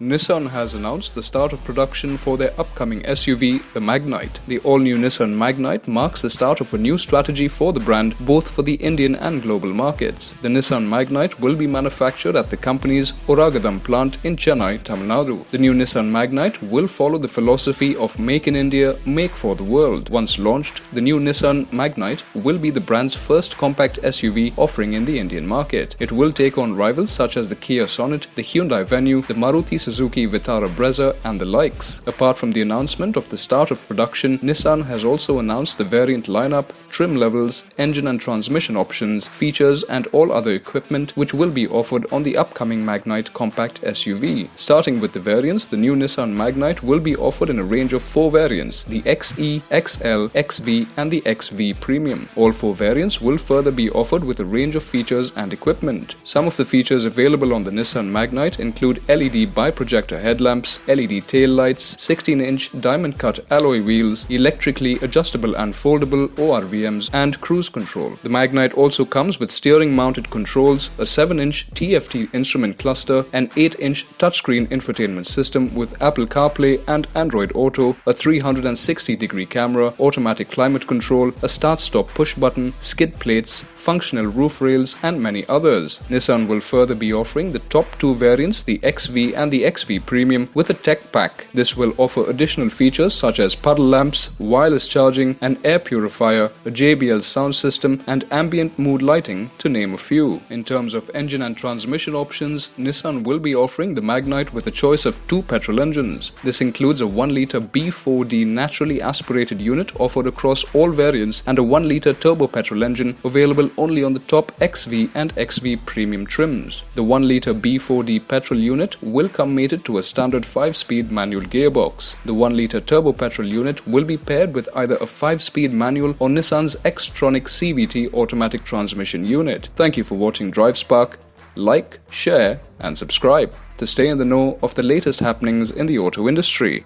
Nissan has announced the start of production for their upcoming SUV, the Magnite. The all-new Nissan Magnite marks the start of a new strategy for the brand, both for the Indian and global markets. The Nissan Magnite will be manufactured at the company's Oragadam plant in Chennai, Tamil Nadu. The new Nissan Magnite will follow the philosophy of Make in India, Make for the World. Once launched, the new Nissan Magnite will be the brand's first compact SUV offering in the Indian market. It will take on rivals such as the Kia Sonet, the Hyundai Venue, the Maruti Suzuki Vitara Brezza and the likes. Apart from the announcement of the start of production, Nissan has also announced the variant lineup, trim levels, engine and transmission options, features and all other equipment which will be offered on the upcoming Magnite compact SUV. Starting with the variants, the new Nissan Magnite will be offered in a range of 4 variants, the XE, XL, XV and the XV Premium. All 4 variants will further be offered with a range of features and equipment. Some of the features available on the Nissan Magnite include LED bi-projector headlamps, LED tail lights, 16-inch diamond-cut alloy wheels, electrically adjustable and foldable ORVMs, and cruise control. The Magnite also comes with steering-mounted controls, a 7-inch TFT instrument cluster, an 8-inch touchscreen infotainment system with Apple CarPlay and Android Auto, a 360-degree camera, automatic climate control, a start-stop push button, skid plates, functional roof rails, and many others. Nissan will further be offering the top 2 variants, the XV and the XV Premium, with a tech pack. This will offer additional features such as puddle lamps, wireless charging, an air purifier, a JBL sound system, and ambient mood lighting, to name a few. In terms of engine and transmission options, Nissan will be offering the Magnite with a choice of 2 petrol engines. This includes a 1-litre B4D naturally aspirated unit offered across all variants and a 1-litre turbo petrol engine available only on the top XV and XV Premium trims. The 1-litre B4D petrol unit will come mated to a standard 5-speed manual gearbox. The 1-litre turbo petrol unit will be paired with either a 5-speed manual or Nissan's Xtronic CVT automatic transmission unit. Thank you for watching DriveSpark. Like, share and subscribe to stay in the know of the latest happenings in the auto industry.